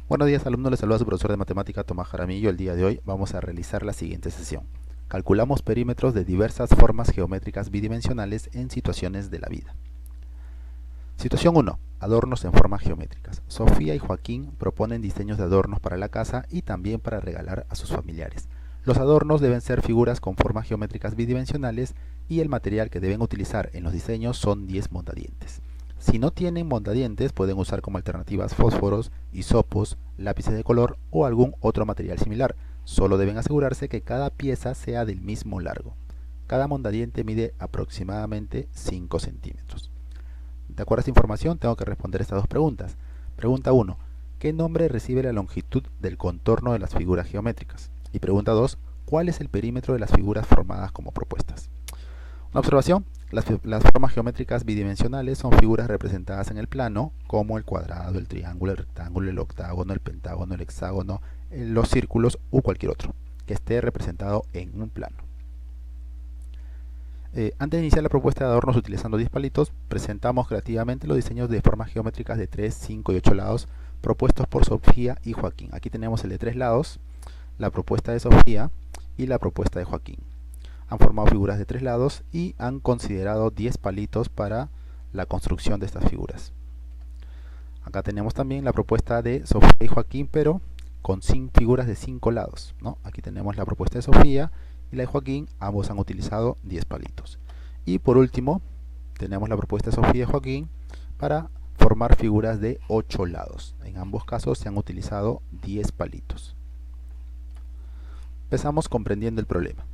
Buenos días, alumnos, les saluda su profesor de matemática Tomás Jaramillo. El día de hoy vamos a realizar la siguiente sesión. Calculamos perímetros de diversas formas geométricas bidimensionales en situaciones de la vida. Situación 1. Adornos en formas geométricas. Sofía y Joaquín proponen diseños de adornos para la casa y también para regalar a sus familiares. Los adornos deben ser figuras con formas geométricas bidimensionales y el material que deben utilizar en los diseños son 10 mondadientes. Si no tienen mondadientes, pueden usar como alternativas fósforos, hisopos, lápices de color o algún otro material similar. Solo deben asegurarse que cada pieza sea del mismo largo. Cada mondadiente mide aproximadamente 5 centímetros. De acuerdo a esta información, tengo que responder estas dos preguntas. Pregunta 1. ¿Qué nombre recibe la longitud del contorno de las figuras geométricas? Y pregunta 2. ¿Cuál es el perímetro de las figuras formadas como propuestas? Una observación. Las formas geométricas bidimensionales son figuras representadas en el plano, como el cuadrado, el triángulo, el rectángulo, el octágono, el pentágono, el hexágono, los círculos u cualquier otro, que esté representado en un plano. Antes de iniciar la propuesta de adornos utilizando 10 palitos, presentamos creativamente los diseños de formas geométricas de 3, 5 y 8 lados propuestos por Sofía y Joaquín. Aquí tenemos el de 3 lados, la propuesta de Sofía y la propuesta de Joaquín. Han formado figuras de 3 lados y han considerado 10 palitos para la construcción de estas figuras. Acá tenemos también la propuesta de Sofía y Joaquín, pero con figuras de 5 lados, ¿no? Aquí tenemos la propuesta de Sofía y la de Joaquín, ambos han utilizado 10 palitos. Y por último, tenemos la propuesta de Sofía y Joaquín para formar figuras de 8 lados. En ambos casos se han utilizado 10 palitos. Empezamos comprendiendo el problema.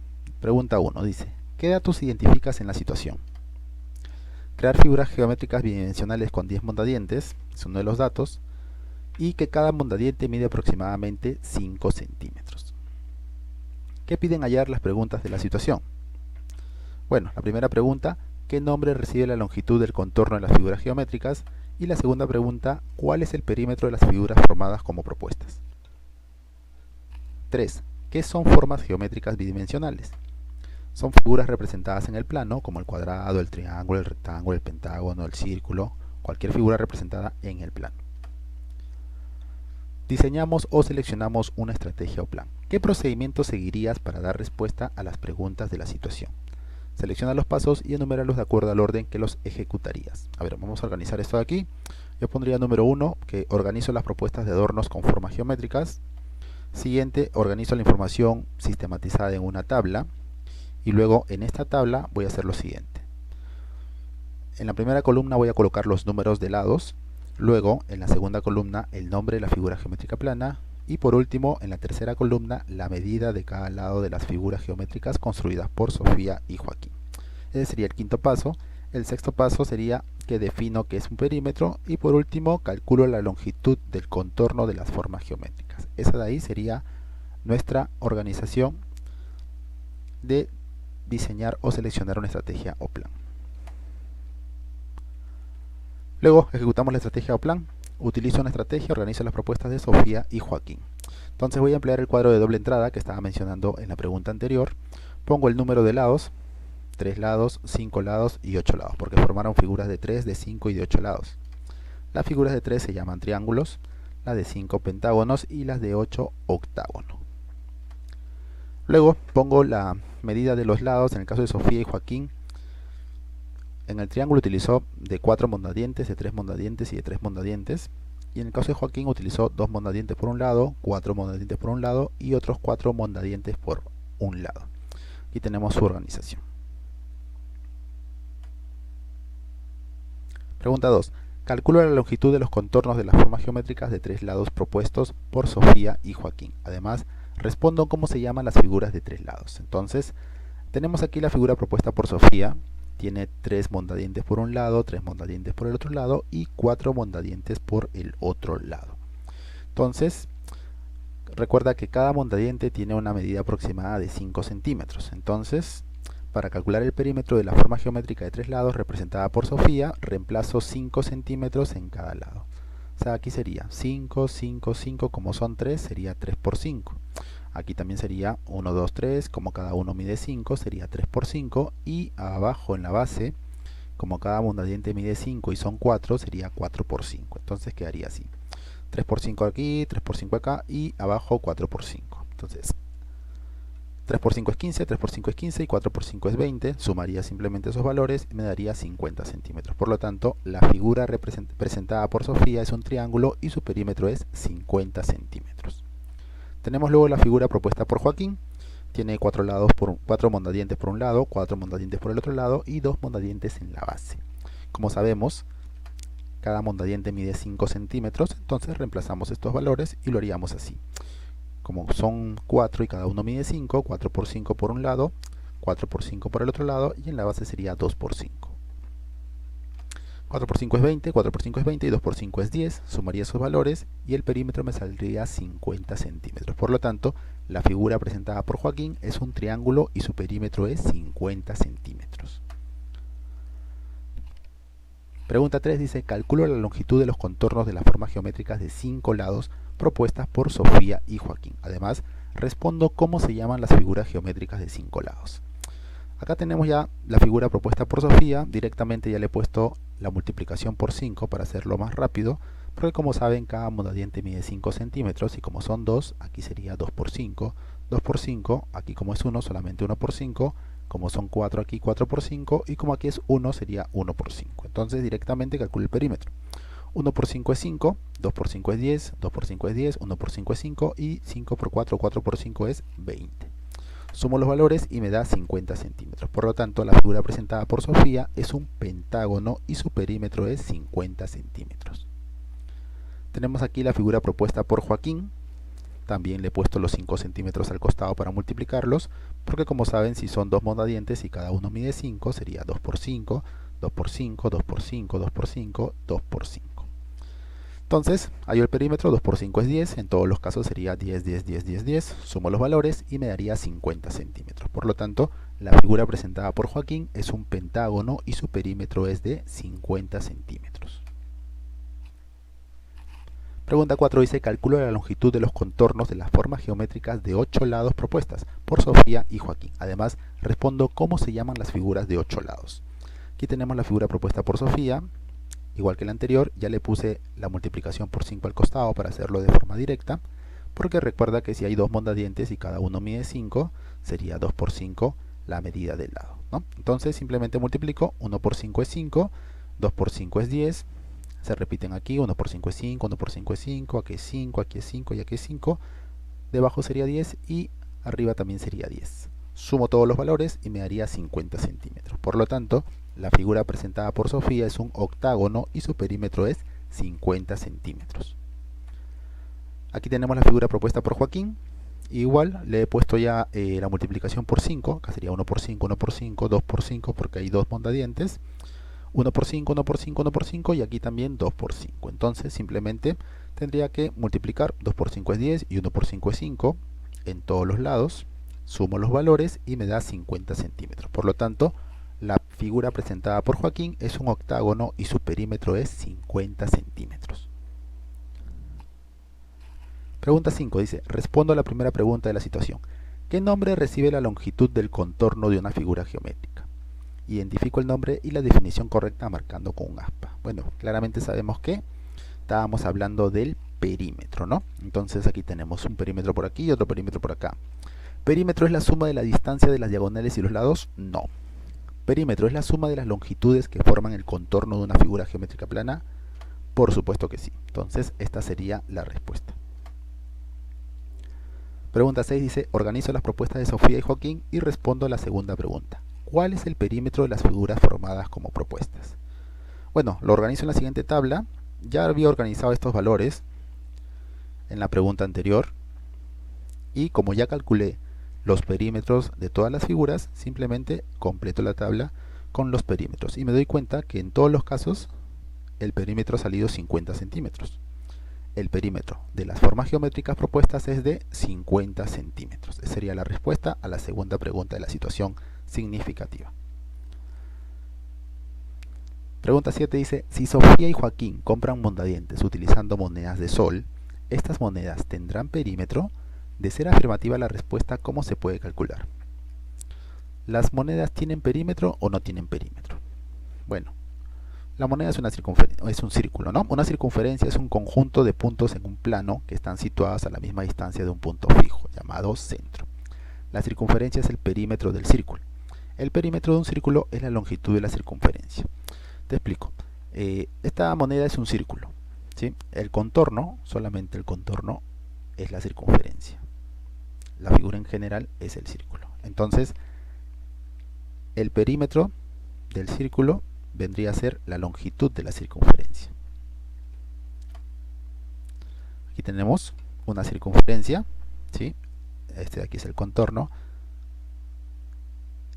Pregunta 1 dice, ¿qué datos identificas en la situación? Crear figuras geométricas bidimensionales con 10 mondadientes, es uno de los datos, y que cada mondadiente mide aproximadamente 5 centímetros. ¿Qué piden hallar las preguntas de la situación? Bueno, la primera pregunta, ¿qué nombre recibe la longitud del contorno de las figuras geométricas? Y la segunda pregunta, ¿cuál es el perímetro de las figuras formadas como propuestas? 3. ¿Qué son formas geométricas bidimensionales? Son figuras representadas en el plano, como el cuadrado, el triángulo, el rectángulo, el pentágono, el círculo, cualquier figura representada en el plano. Diseñamos o seleccionamos una estrategia o plan. ¿Qué procedimiento seguirías para dar respuesta a las preguntas de la situación? Selecciona los pasos y enuméralos de acuerdo al orden que los ejecutarías. A ver, vamos a organizar esto de aquí. Yo pondría número 1, que organizo las propuestas de adornos con formas geométricas. Siguiente, organizo la información sistematizada en una tabla. Y luego en esta tabla voy a hacer lo siguiente. En la primera columna voy a colocar los números de lados. Luego en la segunda columna el nombre de la figura geométrica plana. Y por último en la tercera columna la medida de cada lado de las figuras geométricas construidas por Sofía y Joaquín. Ese sería el quinto paso. El sexto paso sería que defino qué es un perímetro. Y por último calculo la longitud del contorno de las formas geométricas. Esa de ahí sería nuestra organización de diseñar o seleccionar una estrategia o plan. Luego ejecutamos la estrategia o plan. Utilizo una estrategia, organizo las propuestas de Sofía y Joaquín. Entonces voy a emplear el cuadro de doble entrada que estaba mencionando en la pregunta anterior. Pongo el número de lados, 3 lados, 5 lados y 8 lados, porque formaron figuras de 3, de 5 y de 8 lados. Las figuras de 3 se llaman triángulos, las de 5 pentágonos y las de 8 octágono. Luego pongo la medida de los lados. En el caso de Sofía y Joaquín, en el triángulo utilizó de 4 mondadientes, de 3 mondadientes y de 3 mondadientes. Y en el caso de Joaquín utilizó 2 mondadientes por un lado, 4 mondadientes por un lado y otros 4 mondadientes por un lado. Aquí tenemos su organización. Pregunta 2. Calcula la longitud de los contornos de las formas geométricas de 3 lados propuestos por Sofía y Joaquín. Además, respondo cómo se llaman las figuras de 3 lados. Entonces, tenemos aquí la figura propuesta por Sofía. Tiene 3 mondadientes por un lado, 3 mondadientes por el otro lado y 4 mondadientes por el otro lado. Entonces, recuerda que cada mondadiente tiene una medida aproximada de 5 centímetros. Entonces, para calcular el perímetro de la forma geométrica de 3 lados representada por Sofía, reemplazo 5 centímetros en cada lado. O sea, aquí sería 5, 5, 5, como son 3, sería 3 por 5. Aquí también sería 1, 2, 3, como cada uno mide 5, sería 3 por 5. Y abajo en la base, como cada mondadiente mide 5 y son 4, sería 4 por 5. Entonces quedaría así. 3 por 5 aquí, 3 por 5 acá y abajo 4 por 5. Entonces 3 por 5 es 15, 3 por 5 es 15 y 4 por 5 es 20. Sumaría simplemente esos valores y me daría 50 centímetros. Por lo tanto, la figura presentada por Sofía es un triángulo y su perímetro es 50 centímetros. Tenemos luego la figura propuesta por Joaquín. Tiene 4 mondadientes por un lado, 4 mondadientes por el otro lado y 2 mondadientes en la base. Como sabemos, cada mondadiente mide 5 centímetros, entonces reemplazamos estos valores y lo haríamos así. Como son 4 y cada uno mide 5, 4 por 5 por un lado, 4 por 5 por el otro lado y en la base sería 2 por 5. 4 por 5 es 20, 4 por 5 es 20 y 2 por 5 es 10. Sumaría esos valores y el perímetro me saldría 50 centímetros. Por lo tanto, la figura presentada por Joaquín es un triángulo y su perímetro es 50 centímetros. Pregunta 3 dice, calculo la longitud de los contornos de las formas geométricas de 5 lados propuestas por Sofía y Joaquín. Además, respondo cómo se llaman las figuras geométricas de 5 lados. Acá tenemos ya la figura propuesta por Sofía. Directamente ya le he puesto la multiplicación por 5 para hacerlo más rápido, porque como saben, cada mondadiente mide 5 centímetros y como son 2, aquí sería 2 por 5, 2 por 5, aquí como es 1, solamente 1 por 5, como son 4 aquí 4 por 5 y como aquí es 1 sería 1 por 5. Entonces directamente calculo el perímetro. 1 por 5 es 5, 2 por 5 es 10, 2 por 5 es 10, 1 por 5 es 5 y 5 por 4, 4 por 5 es 20. Sumo los valores y me da 50 centímetros. Por lo tanto, la figura presentada por Sofía es un pentágono y su perímetro es 50 centímetros. Tenemos aquí la figura propuesta por Joaquín. También le he puesto los 5 centímetros al costado para multiplicarlos, porque como saben, si son dos mondadientes y cada uno mide 5, sería 2 por 5, 2 por 5, 2 por 5, 2 por 5, 2 por 5. Entonces, hallo el perímetro, 2 por 5 es 10, en todos los casos sería 10, 10, 10, 10, 10, sumo los valores y me daría 50 centímetros. Por lo tanto, la figura presentada por Joaquín es un pentágono y su perímetro es de 50 centímetros. Pregunta 4 dice, calculo la longitud de los contornos de las formas geométricas de 8 lados propuestas por Sofía y Joaquín. Además, respondo cómo se llaman las figuras de 8 lados. Aquí tenemos la figura propuesta por Sofía. Igual que la anterior, ya le puse la multiplicación por 5 al costado para hacerlo de forma directa, porque recuerda que si hay dos mondadientes y cada uno mide 5, sería 2 por 5 la medida del lado, ¿no? Entonces simplemente multiplico, 1 por 5 es 5, 2 por 5 es 10, se repiten aquí, 1 por 5 es 5, 1 por 5 es 5, aquí es 5, aquí es 5 y aquí es 5, debajo sería 10 y arriba también sería 10. Sumo todos los valores y me daría 50 centímetros. Por lo tanto, la figura presentada por Sofía es un octágono y su perímetro es 50 centímetros. Aquí tenemos la figura propuesta por Joaquín. Igual le he puesto ya la multiplicación por 5. Acá sería 1 por 5, 1 por 5, 2 por 5 porque hay dos mondadientes. 1 por 5, 1 por 5, 1 por 5 y aquí también 2 por 5. Entonces simplemente tendría que multiplicar. 2 por 5 es 10 y 1 por 5 es 5 en todos los lados. Sumo los valores y me da 50 centímetros. Por lo tanto, la figura presentada por Joaquín es un octágono y su perímetro es 50 centímetros. Pregunta 5 dice, respondo a la primera pregunta de la situación. ¿Qué nombre recibe la longitud del contorno de una figura geométrica? Identifico el nombre y la definición correcta marcando con un aspa. Bueno, claramente sabemos que estábamos hablando del perímetro, ¿no? Entonces aquí tenemos un perímetro por aquí y otro perímetro por acá. ¿Perímetro es la suma de la distancia de las diagonales y los lados? No. ¿Perímetro es la suma de las longitudes que forman el contorno de una figura geométrica plana? Por supuesto que sí. Entonces esta sería la respuesta. Pregunta 6 dice, organizo las propuestas de Sofía y Joaquín y respondo a la segunda pregunta. ¿Cuál es el perímetro de las figuras formadas como propuestas? Bueno, lo organizo en la siguiente tabla. Ya había organizado estos valores en la pregunta anterior. Y como ya calculé los perímetros de todas las figuras, simplemente completo la tabla con los perímetros. Y me doy cuenta que en todos los casos el perímetro ha salido 50 centímetros. El perímetro de las formas geométricas propuestas es de 50 centímetros. Esa sería la respuesta a la segunda pregunta de la situación significativa. Pregunta 7 dice, si Sofía y Joaquín compran mondadientes utilizando monedas de sol, ¿estas monedas tendrán perímetro? De ser afirmativa la respuesta, ¿cómo se puede calcular? ¿Las monedas tienen perímetro o no tienen perímetro? Bueno, La moneda es es un círculo, ¿no? Una circunferencia es un conjunto de puntos en un plano que están situados a la misma distancia de un punto fijo, llamado centro. La circunferencia es el perímetro del círculo. El perímetro de un círculo es la longitud de la circunferencia. Te explico. Esta moneda es un círculo, ¿sí? El contorno, solamente el contorno, es la circunferencia. La figura en general es el círculo. Entonces, el perímetro del círculo vendría a ser la longitud de la circunferencia. Aquí tenemos una circunferencia, ¿sí? Este de aquí es el contorno.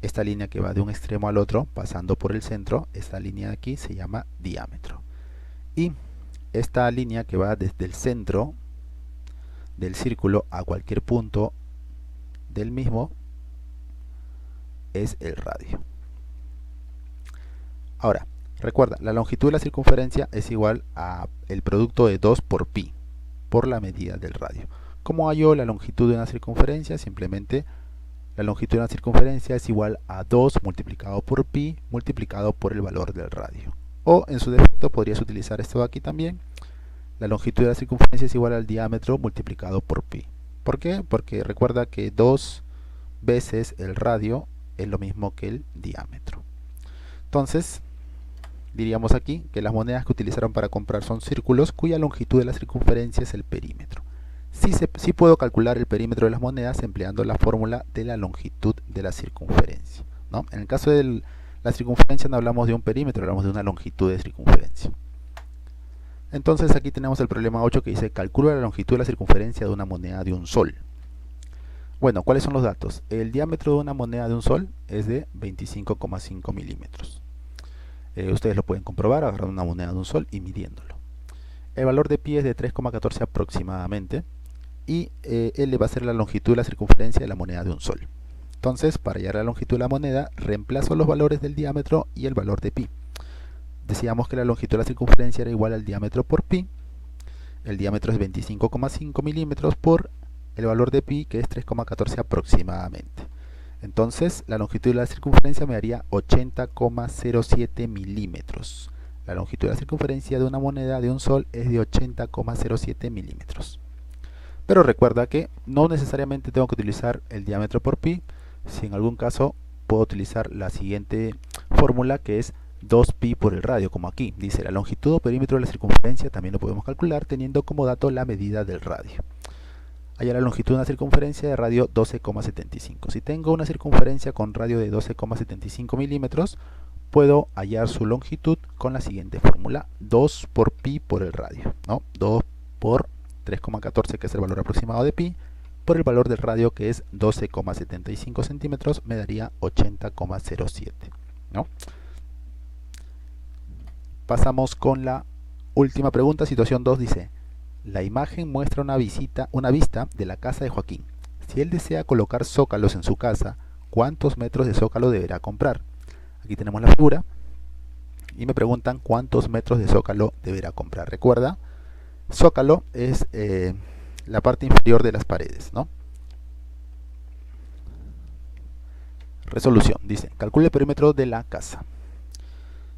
Esta línea que va de un extremo al otro, pasando por el centro, esta línea de aquí se llama diámetro. Y esta línea que va desde el centro del círculo a cualquier punto del mismo es el radio. Ahora, recuerda, la longitud de la circunferencia es igual a el producto de 2 por pi, por la medida del radio. ¿Cómo hallo la longitud de una circunferencia? Simplemente la longitud de una circunferencia es igual a 2 multiplicado por pi multiplicado por el valor del radio. O en su defecto podrías utilizar esto de aquí también. La longitud de la circunferencia es igual al diámetro multiplicado por pi. ¿Por qué? Porque recuerda que 2 veces el radio es lo mismo que el diámetro. Entonces, diríamos aquí que las monedas que utilizaron para comprar son círculos cuya longitud de la circunferencia es el perímetro. Sí puedo calcular el perímetro de las monedas empleando la fórmula de la longitud de la circunferencia, ¿no? En el caso de la circunferencia no hablamos de un perímetro, hablamos de una longitud de circunferencia. Entonces aquí tenemos el problema 8 que dice calcula la longitud de la circunferencia de una moneda de un sol. Bueno, ¿cuáles son los datos? El diámetro de una moneda de un sol es de 25,5 milímetros. Ustedes lo pueden comprobar agarrando una moneda de un sol y midiéndolo. El valor de pi es de 3,14 aproximadamente. Y L va a ser la longitud de la circunferencia de la moneda de un sol. Entonces, para hallar la longitud de la moneda, reemplazo los valores del diámetro y el valor de pi. Decíamos que la longitud de la circunferencia era igual al diámetro por pi. El diámetro es 25,5 milímetros por el valor de pi, que es 3,14 aproximadamente. Entonces, la longitud de la circunferencia me daría 80,07 milímetros. La longitud de la circunferencia de una moneda de un sol es de 80,07 milímetros. Pero recuerda que no necesariamente tengo que utilizar el diámetro por pi. Si en algún caso puedo utilizar la siguiente fórmula, que es 2pi por el radio, como aquí. Dice la longitud o perímetro de la circunferencia, también lo podemos calcular teniendo como dato la medida del radio. Hallar la longitud de una circunferencia de radio 12,75. Si tengo una circunferencia con radio de 12,75 milímetros, puedo hallar su longitud con la siguiente fórmula. 2 por pi por el radio, ¿no? 2 por 3,14, que es el valor aproximado de pi, por el valor del radio, que es 12,75 centímetros, me daría 80,07, ¿no? Pasamos con la última pregunta. Situación 2 dice: la imagen muestra una vista de la casa de Joaquín. Si él desea colocar zócalos en su casa, ¿cuántos metros de zócalo deberá comprar? Aquí tenemos la figura y me preguntan cuántos metros de zócalo deberá comprar. Recuerda, zócalo es la parte inferior de las paredes, ¿no? Resolución, dice, calcule el perímetro de la casa.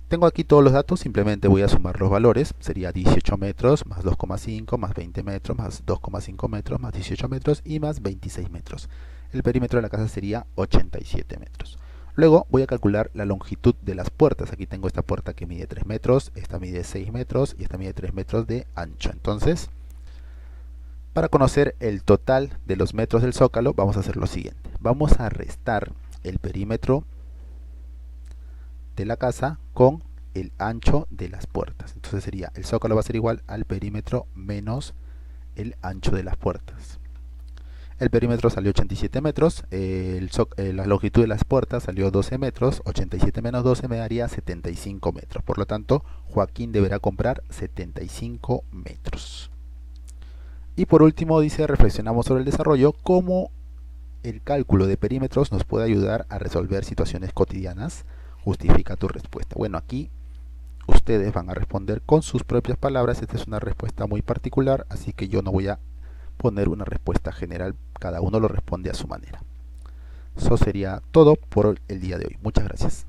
Tengo aquí todos los datos, simplemente voy a sumar los valores. Sería 18 metros, más 2,5, más 20 metros, más 2,5 metros, más 18 metros y más 26 metros. El perímetro de la casa sería 87 metros. Luego voy a calcular la longitud de las puertas. Aquí tengo esta puerta que mide 3 metros, esta mide 6 metros y esta mide 3 metros de ancho. Entonces, para conocer el total de los metros del zócalo, vamos a hacer lo siguiente. Vamos a restar el perímetro de la casa con el ancho de las puertas. Entonces sería, el zócalo va a ser igual al perímetro menos el ancho de las puertas. El perímetro salió 87 metros, la longitud de las puertas salió 12 metros, 87 menos 12 me daría 75 metros. Por lo tanto, Joaquín deberá comprar 75 metros. Y por último dice, reflexionamos sobre el desarrollo, cómo el cálculo de perímetros nos puede ayudar a resolver situaciones cotidianas. Justifica tu respuesta. Bueno, aquí ustedes van a responder con sus propias palabras. Esta es una respuesta muy particular, así que yo no voy a poner una respuesta general. Cada uno lo responde a su manera. Eso sería todo por el día de hoy. Muchas gracias.